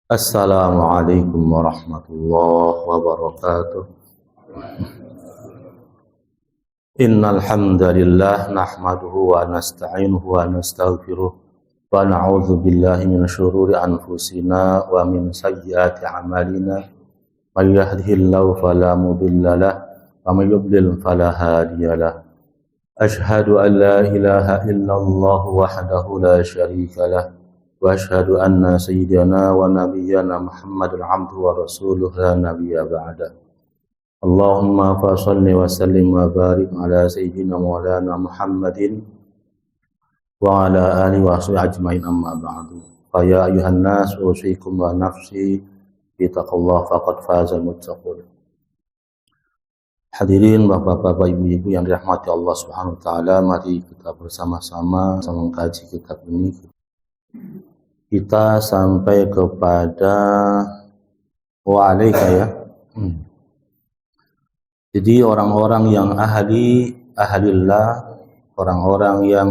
Assalamualaikum warahmatullahi wabarakatuh. Innal hamdalillah nahmaduhu wa nasta'inuhu wa nastaghfiruh wa na'udzu billahi min syururi anfusina wa min sayyiati a'malina. May yahdihillahu fala mudhillalah wa may yudlil fala hadiyalah. Asyhadu an la ilaha illallah wahdahu la syarikalah wa asyhadu anna sayyidana wa nabiyyana Muhammadan abduhu wa rasuluhu la nabiyya ba'da. Allahumma fa shalli wa sallim wa barik ala sayyidina maulana Muhammadin wa ala alihi wa sahbihi ajmain, amma ba'du. Fa ya ayuhan nas usikum wa nafsi bi taqwallah faqad fazal muttaqun. Hadirin bapak-bapak, ibu-ibu yang dirahmati Allah Subhanahu wa taala, mari kita bersama-sama mengkaji kitab ini. Kita sampai kepada wa'alaika ya. Jadi orang-orang yang ahlillah, orang-orang yang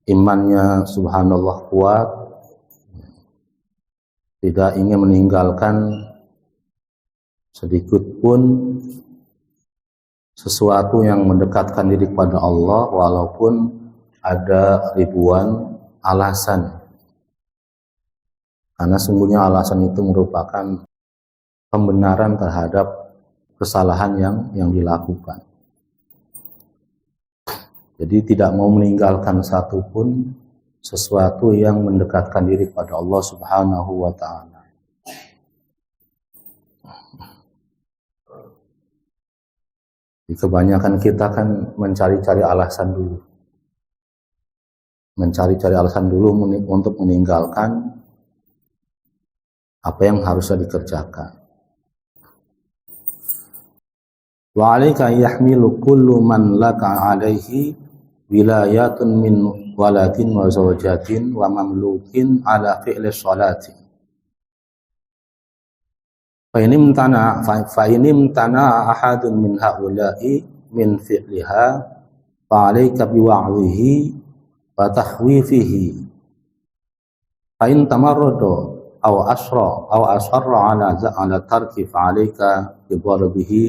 imannya subhanallah kuat, tidak ingin meninggalkan sedikit pun sesuatu yang mendekatkan diri kepada Allah, walaupun ada ribuan alasan. Karena sungguhnya alasan itu merupakan pembenaran terhadap kesalahan yang dilakukan. Jadi tidak mau meninggalkan satupun sesuatu yang mendekatkan diri kepada Allah Subhanahu wa taala. Kebanyakan kita kan mencari-cari alasan dulu. Mencari-cari alasan dulu untuk meninggalkan apa yang harusnya dikerjakan. Wa 'alaika yahmilu kullu man laka 'alaihi wilayatun min waladin wa zawjatin wa mamlukin 'ala fi'li sholati. Fa in imtana ahadun min haula'i min fi'liha fa 'alaika biwa'dhihi wa tahwifihi. Fa in tamarrada aw asarra 'ala tarki fa 'alaika bi darbihi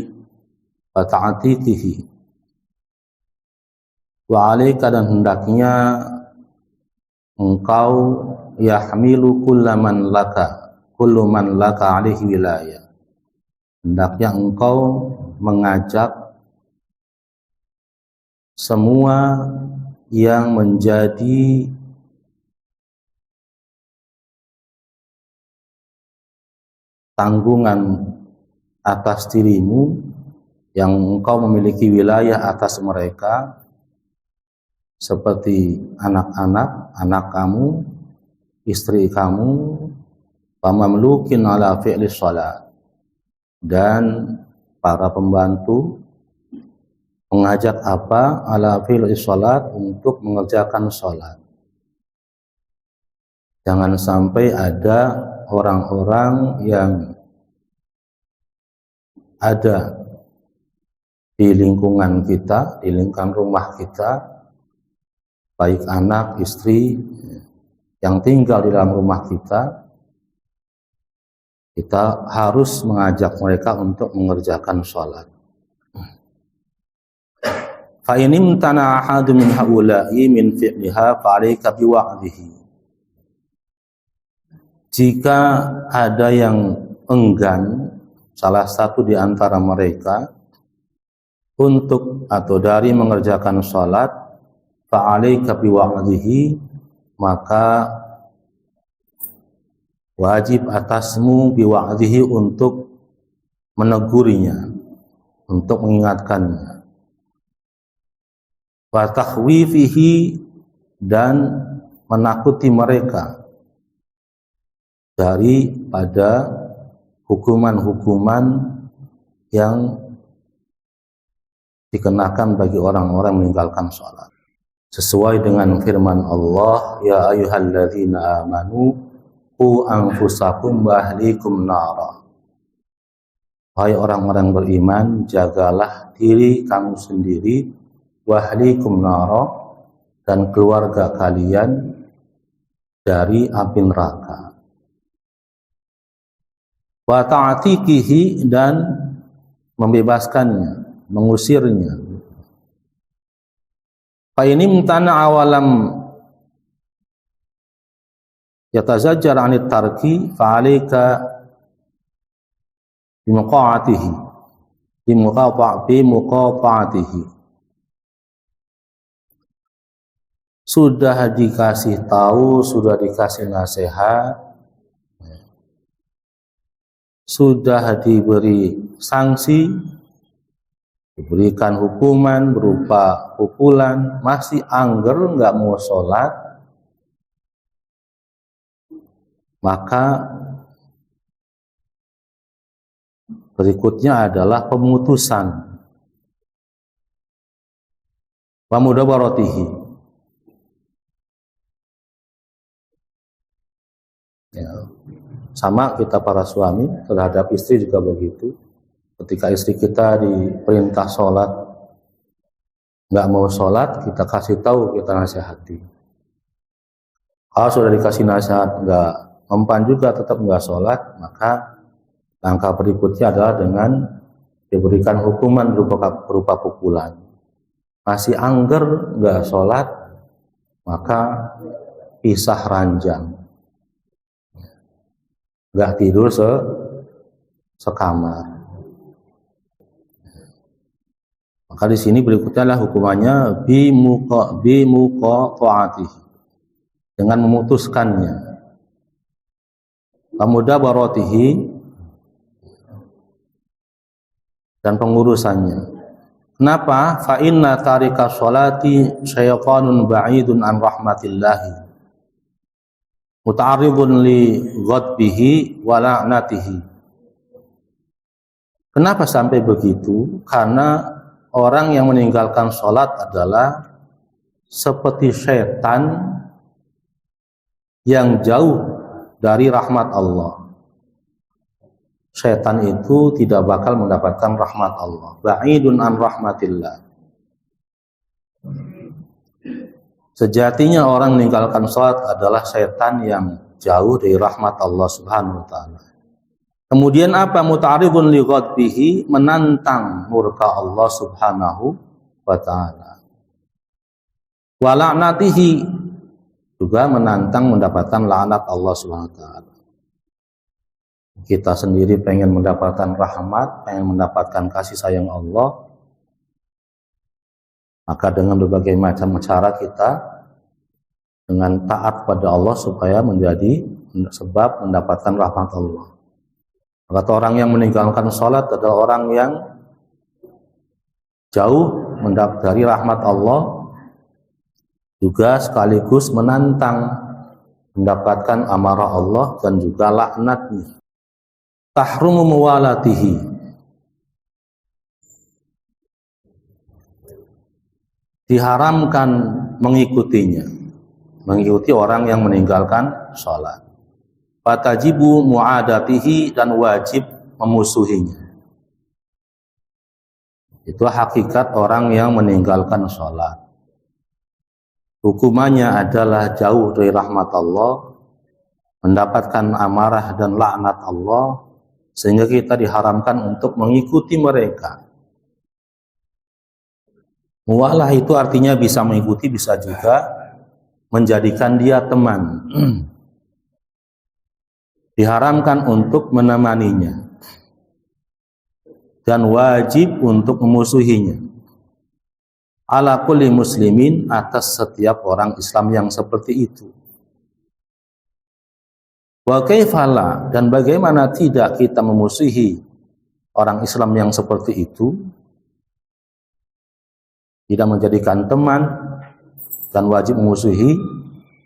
wa ta'atiqihi. Wa 'alaika, dan hendaknya engkau yahmilu kullu man laka 'alaihi wilayah. Hendaknya engkau mengajak semua yang menjadi tanggungan atas dirimu, yang engkau memiliki wilayah atas mereka, seperti anak-anak, anak kamu, istri kamu, pamamlukin ala fi'li shalat, dan para pembantu, mengajak apa? Ala fi'li shalat, untuk mengerjakan sholat. Jangan sampai ada orang-orang yang ada di lingkungan kita, di lingkungan rumah kita, baik anak, istri yang tinggal di dalam rumah kita harus mengajak mereka untuk mengerjakan sholat. Fa in imtana ahadun min haula'i min fi'liha fa 'alaika biwa'dhihi. Jika ada yang enggan, salah satu di antara mereka, untuk atau dari mengerjakan sholat, fa 'alaika biwa'dhihi, maka wajib atasmu biwa'dhihi, untuk menegurinya, untuk mengingatkannya. Wa takhwifihi, dan menakuti mereka daripada hukuman-hukuman yang dikenakan bagi orang-orang meninggalkan sholat. Sesuai dengan firman Allah, ya ayyuhalladzina amanu qu anfusakum wa ahlikum nara. Wahai orang-orang beriman, jagalah diri kamu sendiri, wa ahlikum nara, dan keluarga kalian dari api neraka. Wa ta'tiqihi, dan membebaskannya, mengusirnya. Fa ini mutana awalam yatazajjar 'anit tarki fa 'alaika bimuqa'atihi bimuqa'atihi. Sudah dikasih tahu, sudah dikasih nasihat, sudah diberi sanksi, diberikan hukuman berupa pukulan, masih angger nggak mau sholat, maka berikutnya adalah pemutusan. Wa mudabaratihi. Ya, sama kita para suami terhadap istri juga begitu. Ketika istri kita diperintah sholat, nggak mau sholat, kita kasih tahu, kita nasihati. Kalau sudah dikasih nasihat nggak mempan juga tetap nggak sholat, maka langkah berikutnya adalah dengan diberikan hukuman berupa pukulan. Masih angger nggak sholat, maka pisah ranjang. Nggak tidur sekamar. Maka di sini berikutnya adalah hukumannya bimuqa'atihi, dengan memutuskannya. Mudabaratihi, dan pengurusannya. Kenapa? Fa inna tarika sholati syaitanun ba'idun an rahmatillahi, muta'arridun li ghadbihi wa la'natihi. Kenapa sampai begitu? Karena orang yang meninggalkan sholat adalah seperti syaitan yang jauh dari rahmat Allah. Syaitan itu tidak bakal mendapatkan rahmat Allah. Ba'idun an rahmatillah. Sejatinya orang meninggalkan sholat adalah syaitan yang jauh dari rahmat Allah Subhanahu wa ta'ala. Kemudian apa? Muta'arridun li ghadbihi, menantang murka Allah Subhanahu wa ta'ala. Wa la'natihi, juga menantang mendapatkan laknat Allah Subhanahu wa ta'ala. Kita sendiri pengen mendapatkan rahmat, pengen mendapatkan kasih sayang Allah, maka dengan berbagai macam cara kita dengan taat pada Allah supaya menjadi sebab mendapatkan rahmat Allah. Kata orang yang meninggalkan sholat adalah orang yang jauh dari rahmat Allah, juga sekaligus menantang mendapatkan amarah Allah dan juga laknatnya. Tahrumu muwalatihi, diharamkan mengikutinya, mengikuti orang yang meninggalkan sholat. Fatajibu mu'adatihi, dan wajib memusuhinya. Itu hakikat orang yang meninggalkan sholat. Hukumannya adalah jauh dari rahmat Allah, mendapatkan amarah dan laknat Allah, sehingga kita diharamkan untuk mengikuti mereka. Muwalah itu artinya bisa mengikuti, bisa juga menjadikan dia teman. Diharamkan untuk menemaninya dan wajib untuk memusuhinya. Ala kulli muslimin, atas setiap orang Islam yang seperti itu. Wa kaifala, dan bagaimana tidak kita memusuhi orang Islam yang seperti itu, tidak menjadikan teman, dan wajib memusuhi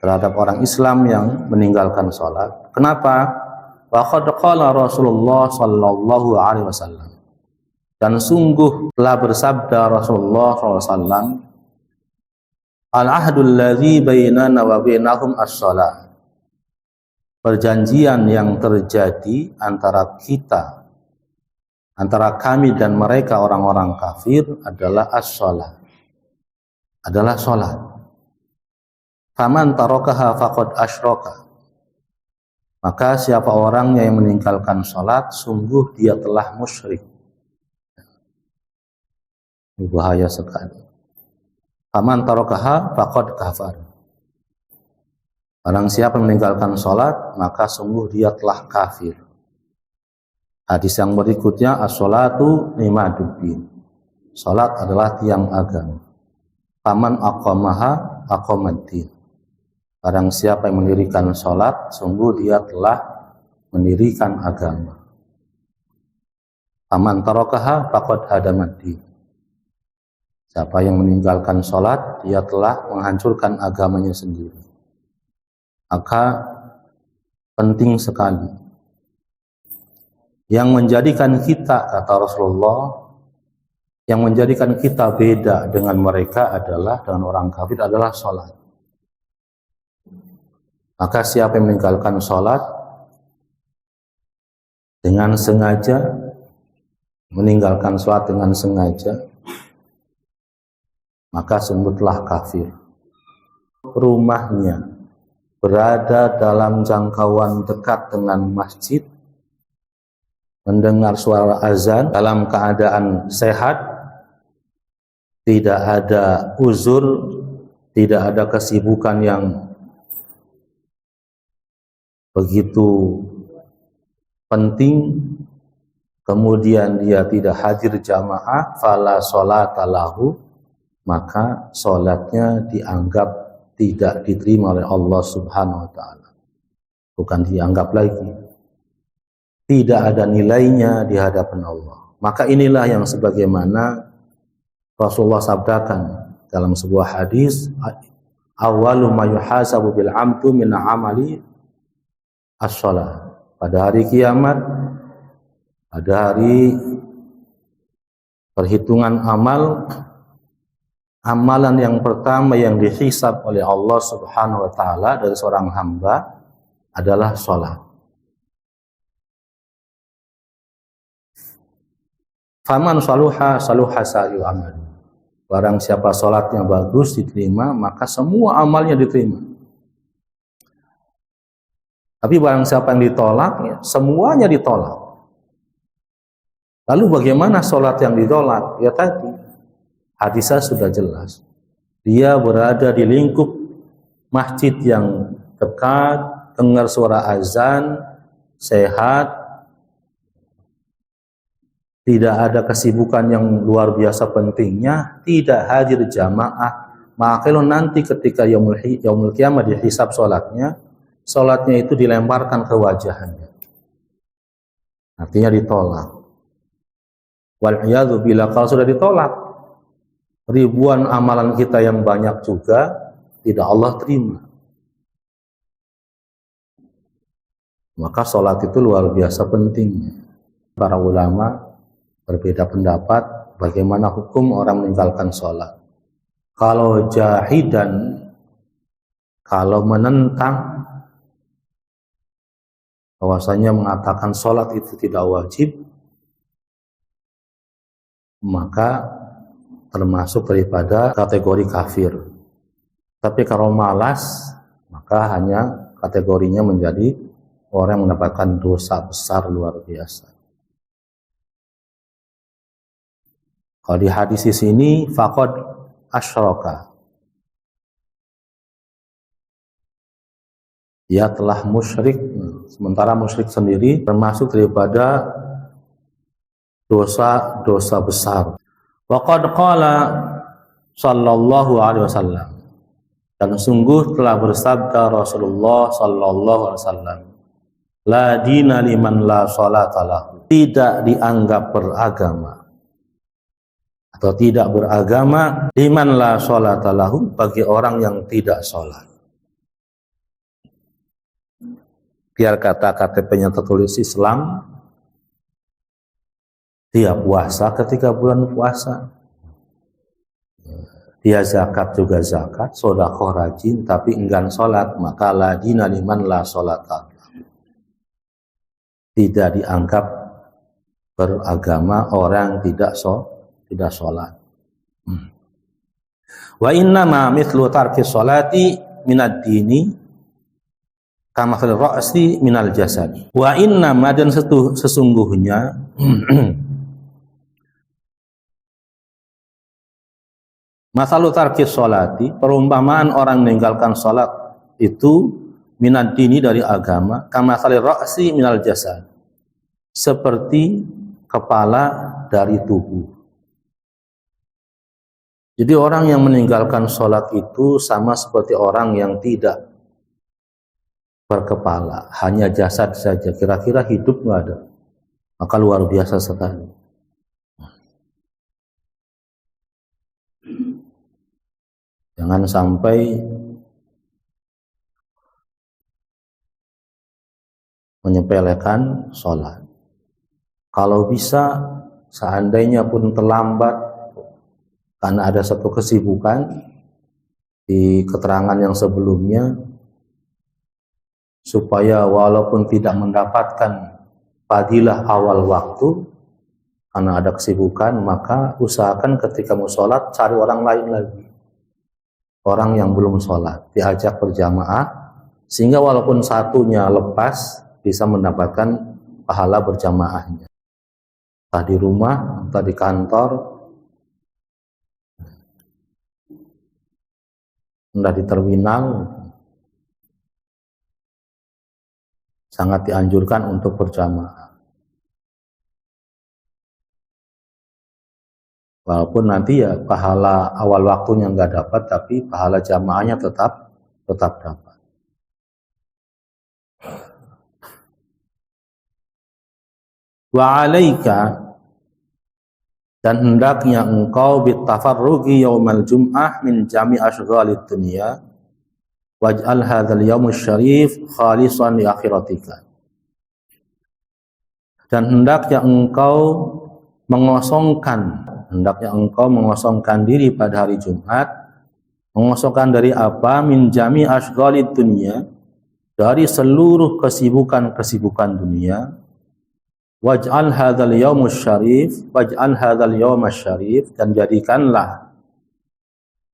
terhadap orang Islam yang meninggalkan sholat. Kenapa? Wa qad qala Rasulullah sallallahu alaihi wasallam, dan sungguh telah bersabda Rasulullah SAW, al-ahdul ladzi bainana wa bainahum as-shalah, perjanjian yang terjadi antara kita, antara kami dan mereka orang-orang kafir adalah as-shalah, adalah sholat. Faman tarakaha faqad asyraka. Maka siapa orangnya yang meninggalkan salat, sungguh dia telah musyrik. Bahaya sekali. Faman tarakaha faqad kafar. Barang siapa meninggalkan salat, maka sungguh dia telah kafir. Hadis yang berikutnya, as-salatu imaduddin. Salat adalah tiang agama. Faman aqamaha aqamaddin. Barang siapa yang mendirikan salat, sungguh dia telah mendirikan agama. Faman tarakaha faqad hadamaddin. Siapa yang meninggalkan salat, dia telah menghancurkan agamanya sendiri. Maka penting sekali. Yang menjadikan kita, kata Rasulullah, yang menjadikan kita beda dengan mereka adalah, dengan orang kafir, adalah salat. Maka siapa yang meninggalkan salat dengan sengaja, meninggalkan salat dengan sengaja, maka sungguh telah kafir. Rumahnya berada dalam jangkauan dekat dengan masjid, mendengar suara azan dalam keadaan sehat, tidak ada uzur, tidak ada kesibukan yang begitu penting, kemudian dia tidak hadir jamaah, fala sholata lahu, maka sholatnya dianggap tidak diterima oleh Allah Subhanahu wa ta'ala. Bukan dianggap lagi, tidak ada nilainya di hadapan Allah. Maka inilah yang sebagaimana Rasulullah sabdakan dalam sebuah hadis, awwalu ma yuhasabu bil 'abdu min 'amali as-shalah. Pada hari kiamat, pada hari perhitungan amal, amalan yang pertama yang dihisab oleh Allah Subhanahu wa ta'ala dari seorang hamba adalah salat. Faman saluha saluha sa'yu amal. Barang siapa salatnya bagus, diterima, maka semua amalnya diterima. Tapi barang siapa yang ditolak, ya, semuanya ditolak. Lalu bagaimana salat yang ditolak? Ya tadi, hadisnya sudah jelas. Dia berada di lingkup masjid yang dekat, dengar suara azan, sehat, tidak ada kesibukan yang luar biasa pentingnya, tidak hadir jamaah. Maka kalau nanti ketika yaumul qiyamah dihisab sholatnya itu dilemparkan ke wajahnya. Artinya ditolak. Wal'iyadzu billah, kalau sudah ditolak, ribuan amalan kita yang banyak juga tidak Allah terima. Maka sholat itu luar biasa pentingnya. Para ulama berbeda pendapat bagaimana hukum orang meninggalkan sholat. Kalau jahidan, kalau menentang, bahwasanya mengatakan sholat itu tidak wajib, maka termasuk daripada kategori kafir. Tapi kalau malas, maka hanya kategorinya menjadi orang yang mendapatkan dosa besar luar biasa. Kalau di hadis di sini, faqad asyraka, dia telah musyrik. Sementara musyrik sendiri termasuk daripada dosa besar. Waqad qala sallallahu alaihi wasallam, dan sungguh telah bersabda Rasulullah sallallahu alaihi wasallam, la dina liman la sholata lahu, tidak dianggap beragama atau tidak beragama liman la sholata lahu, bagi orang yang tidak sholat. Biar kata KTP-nya tertulis Islam, dia puasa ketika bulan puasa, dia zakat juga zakat, sedekah rajin, tapi enggan sholat, maka la dina liman la sholata lahu, tidak dianggap beragama orang tidak sholat. Wa inna ma mithlu tarki sholati minad dini kama fil ra'si minal jasad. Wa inna ma, dan sesungguhnya masalu tarkis sholati, perumpamaan orang meninggalkan sholat itu minad dini dari agama, kama fil ra'si minal jasad, seperti kepala dari tubuh. Jadi orang yang meninggalkan sholat itu sama seperti orang yang tidak berkepala, hanya jasad saja, kira-kira hidup nggak ada. Maka luar biasa sekali. Jangan sampai menyepelekan sholat. Kalau bisa, seandainya pun terlambat karena ada satu kesibukan, di keterangan yang sebelumnya, supaya walaupun tidak mendapatkan fadilah awal waktu karena ada kesibukan, maka usahakan ketika mau sholat cari orang lain lagi, orang yang belum sholat, diajak berjamaah, sehingga walaupun satunya lepas bisa mendapatkan pahala berjamaahnya, entah di rumah, entah di kantor, entah di terminal. Sangat dianjurkan untuk berjamaah. Walaupun nanti ya pahala awal waktunya nggak dapat, tapi pahala jamaahnya tetap dapat. Wa alaika, dan hendaknya engkau bitafarrugi yaumal jum'ah min jami' asyghalid dunya, waj'al hadzal yaumul syarif khalisan li akhiratika. Dan hendaknya engkau mengosongkan diri pada hari Jumat. Mengosongkan dari apa? Min jami' asyghalid dunya, dari seluruh kesibukan dunia. Waj'al hadzal yaumul syarif, dan jadikanlah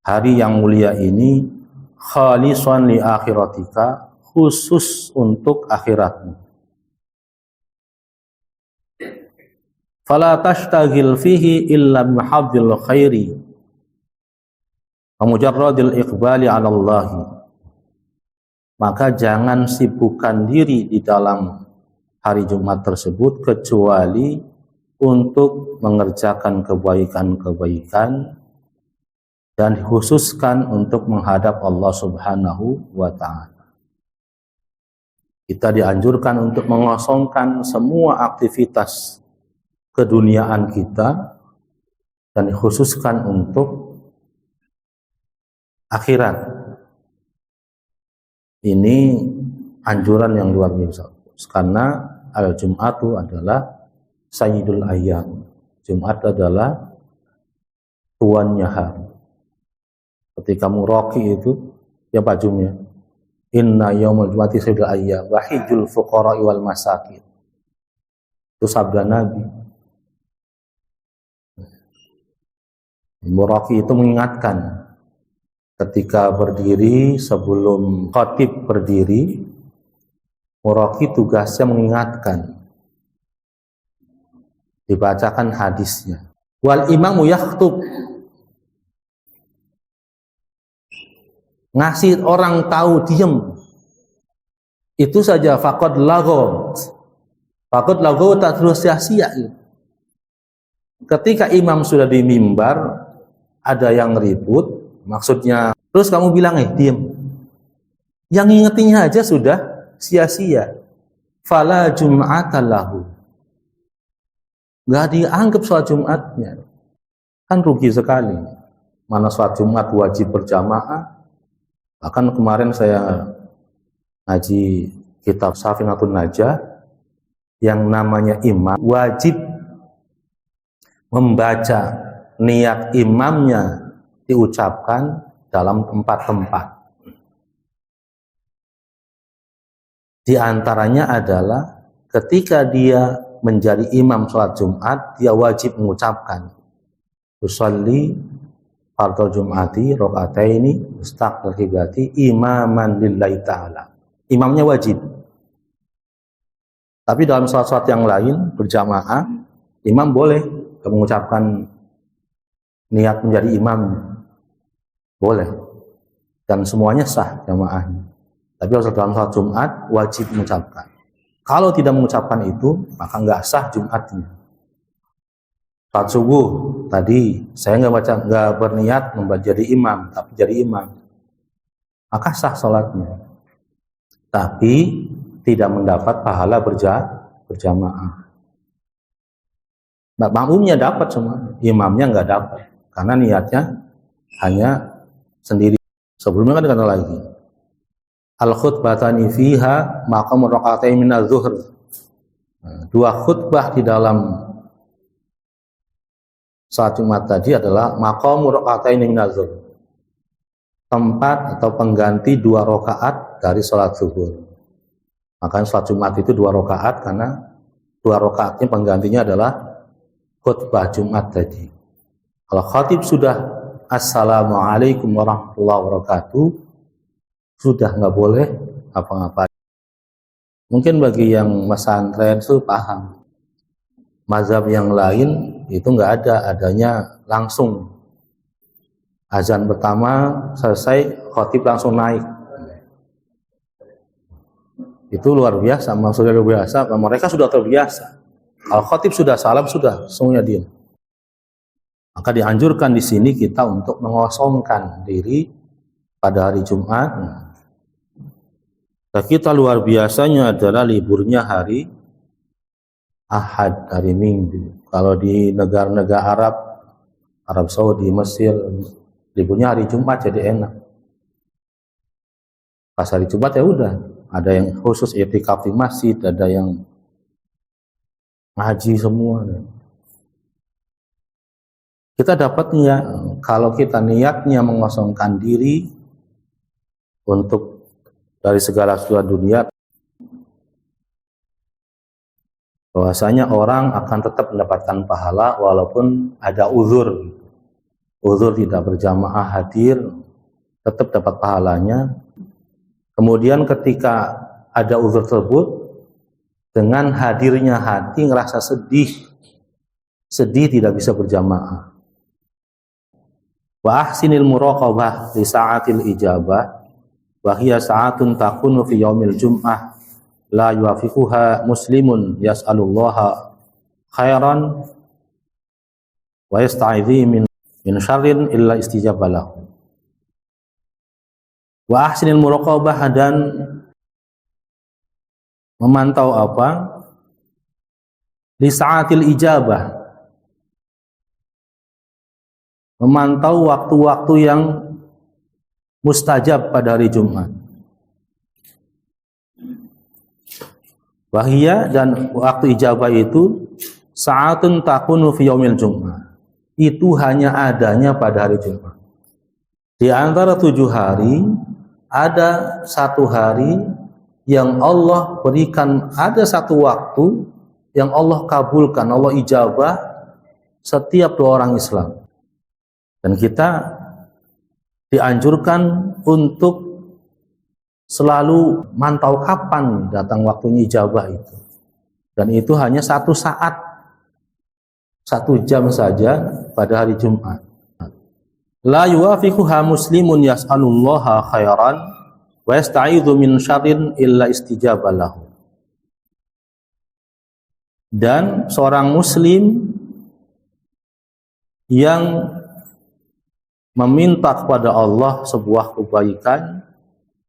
hari yang mulia ini khalisan li akhiratika, khusus untuk akhiratmu. Fala tashtagil fihi illa bihadzil khairi wa mujarradil iqbali 'ala Allah. Maka jangan sibukkan diri di dalam hari Jumat tersebut kecuali untuk mengerjakan kebaikan-kebaikan, dan dikhususkan untuk menghadap Allah Subhanahu wa ta'ala. Kita dianjurkan untuk mengosongkan semua aktivitas keduniaan kita dan dikhususkan untuk akhirat. Ini anjuran yang luar biasa, karena al-Jum'atu adalah sayyidul ayyam. Jumat adalah tuannya hari. Ketika muraqi itu ya bajumnya, inna yaumul jumati sayyidul ayyam wa hijjul fuqara wal masakin. Itu sabda Nabi. Muraqi itu mengingatkan ketika berdiri, sebelum khatib berdiri, muraqi tugasnya mengingatkan, dibacakan hadisnya. Wal imamu yakhtub, ngasih orang tahu diem, itu saja faqad laghot tak terus sia-sia. Ketika imam sudah di mimbar, ada yang ribut, maksudnya terus kamu bilang diem, yang ngingetinnya aja sudah sia-sia. Fala jum'ata lahu, nggak dianggap sholat Jumatnya, kan rugi sekali. Mana sholat Jumat wajib berjamaah. Bahkan kemarin saya ngaji kitab Safinatun Najah, yang namanya imam wajib membaca niat imamnya diucapkan dalam 4 tempat. Di antaranya adalah ketika dia menjadi imam sholat Jumat, dia wajib mengucapkan usolli fardhu jum'ati rakaataini mustaqbil qiblati imaman lillahi ta'ala. Imamnya wajib. Tapi dalam salat-salat yang lain berjamaah, imam boleh mengucapkan niat menjadi imam. Boleh. Dan semuanya sah jamaahnya. Tapi dalam salat Jumat wajib mengucapkan. Kalau tidak mengucapkan itu, maka nggak sah Jumatnya. Salat subuh tadi saya nggak berniat menjadi imam, tapi jadi imam, maka sah salatnya. Tapi tidak mendapat pahala berjamaah. Makmumnya dapat semua, imamnya nggak dapat, karena niatnya hanya sendiri. Sebelumnya kan dikatakan lagi, al khutbatani fiha maqam raka'atain min adz-dzuhr. Dua khutbah di dalam salat Jumat tadi adalah maqam raka'atain min adz-dzuhr, tempat atau pengganti 2 rakaat dari salat zuhur. Makanya salat Jumat itu 2 rakaat karena 2 rakaatnya penggantinya adalah khutbah Jumat tadi. Kalau khatib sudah Assalamualaikum warahmatullahi wabarakatuh, sudah nggak boleh apa-apa. Mungkin bagi yang pesantren itu paham. Mazhab yang lain itu nggak adanya langsung azan pertama selesai khatib langsung naik. Itu luar biasa, maksudnya luar biasa. Mereka sudah terbiasa. Kalau khatib sudah salam, sudah semuanya diam. Maka dianjurkan di sini kita untuk mengosongkan diri pada hari Jumat. Nah, kita luar biasanya adalah liburnya hari Ahad, hari Minggu. Kalau di negara-negara Arab Saudi, Mesir, liburnya hari Jumat jadi enak. Pas hari Jumat ya udah, ada yang khusus i'tikaf di masjid, ada yang ngaji semua. Kita dapatnya kalau kita niatnya mengosongkan diri untuk dari segala sesuatu dunia, bahwasanya orang akan tetap mendapatkan pahala walaupun ada uzur. Uzur tidak berjamaah hadir, tetap dapat pahalanya. Kemudian ketika ada uzur tersebut, dengan hadirnya hati ngerasa sedih tidak bisa berjamaah. Wa ahsinil muraqabah li sa'atil ijabah wa hiya sa'atun takunu fi yaumil jum'ah la yuwafiquha muslimun yas'alullaha khairan wa yasta'idhi min syarrin illa istijaba lahu. Wa ahsinil muraqabah, dan memantau apa? Li sa'atil ijabah, memantau waktu-waktu yang mustajab pada hari Jumat. Wahia, dan waktu ijabah itu sa'atun takunu fi yaumil Jumat. Itu hanya adanya pada hari Jumat. Di antara 7 hari ada 1 hari yang Allah berikan, ada 1 waktu yang Allah kabulkan, Allah ijabah setiap 2 orang Islam. Dan kita dianjurkan untuk selalu mantau kapan datang waktunya ijabah itu. Dan itu hanya 1 saat, 1 jam saja pada hari Jumat. La yuwafiquha muslimun yas'alullaha khairan wa yasta'idzu min syarrin illa istijaba lahu. Dan seorang muslim yang meminta kepada Allah sebuah kebaikan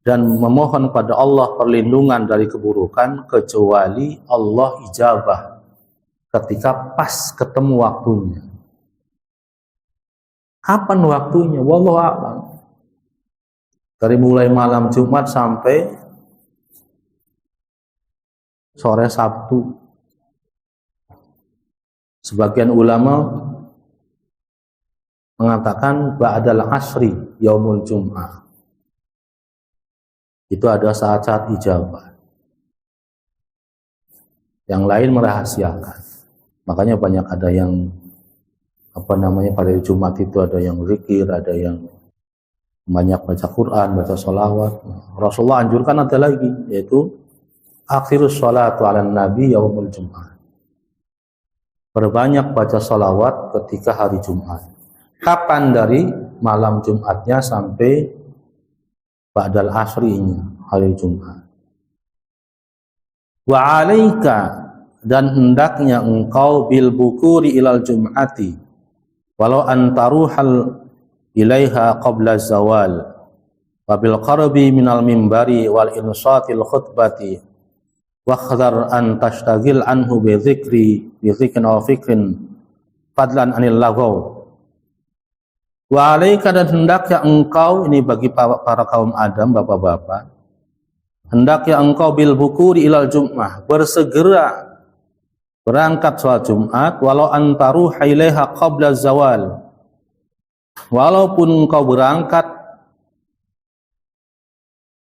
dan memohon kepada Allah perlindungan dari keburukan, kecuali Allah ijabah ketika pas ketemu waktunya. Kapan waktunya? Wallahu a'lam. Dari mulai malam Jumat sampai sore Sabtu. Sebagian ulama mengatakan ba'dal asri yaumul jum'ah. Itu ada saat-saat ijabah. Yang lain merahasiakan. Makanya banyak ada yang pada hari Jumat itu ada yang zikir, ada yang banyak baca Quran, baca sholawat. Rasulullah anjurkan ada lagi, yaitu akhirus sholatu ala nabi yaumul Jum'ah. Perbanyak baca sholawat ketika hari Jumat. Kapan? Dari malam Jumatnya sampai ba'dal asrinya hari Jumat. Wa alaika, dan hendaknya engkau bil bukuri ilal Jum'ati walau antaruhal ilaiha qabla zawal wa bil qarbi minal mimbari wal insatil khutbati wa khadar an tashtagil anhu bi dzikrin aw fikrin fadlan anil laghaw. Wa alaika, dan hendaknya engkau, ini bagi para kaum Adam, bapak-bapak, hendaknya engkau bil bukuri ilal Jum'ah, bersegera berangkat sholat Jumat, walau antaru ilaiha qabla zawal, walaupun engkau berangkat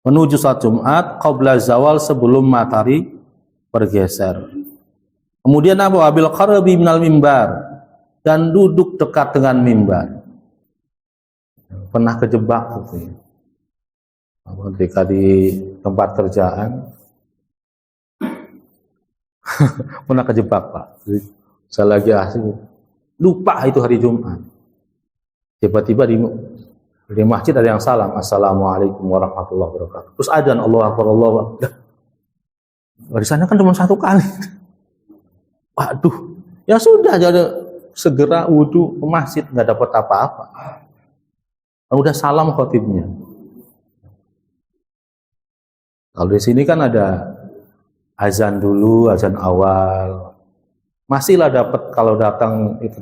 menuju sholat Jumat qabla zawal, sebelum matahari bergeser. Kemudian apa? Wabil qarbi minal mimbar, dan duduk dekat dengan mimbar. Pernah kejebak gitu ya, ketika di tempat kerjaan pernah kejebak, Pak. Saya lagi asik, lupa itu hari Jumat. Tiba-tiba di masjid ada yang salam, assalamualaikum warahmatullahi wabarakatuh. Terus adzan, Allahu akbar, Allahu akbar. Di sana kan cuma satu kali. Waduh, ya sudah, jadi segera wudu ke masjid, nggak dapat apa-apa. Udah salam khotibnya. Kalau di sini kan ada azan dulu, azan awal. Masihlah dapat kalau datang itu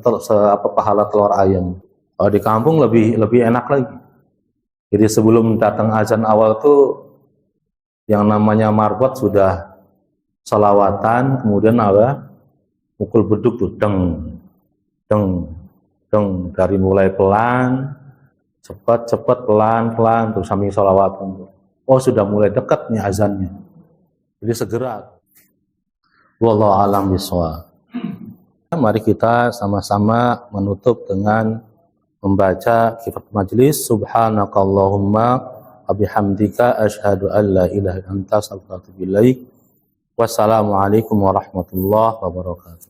pahala telur ayam. Kalau di kampung lebih enak lagi. Jadi sebelum datang azan awal tuh yang namanya marbot sudah salawatan, kemudian pukul beduk tuh deng dari mulai pelan, cepat pelan terus sambil salawatan. Oh, sudah mulai dekat nih azannya. Jadi segera. Wallahu a'lam bishawab. Mari kita sama-sama menutup dengan membaca kifat majlis. Subhanakallahumma wa bihamdika asyhadu an la ilaha illa anta astaghfiruka wa atubu ilaik. Wassalamualaikum warahmatullahi wabarakatuh.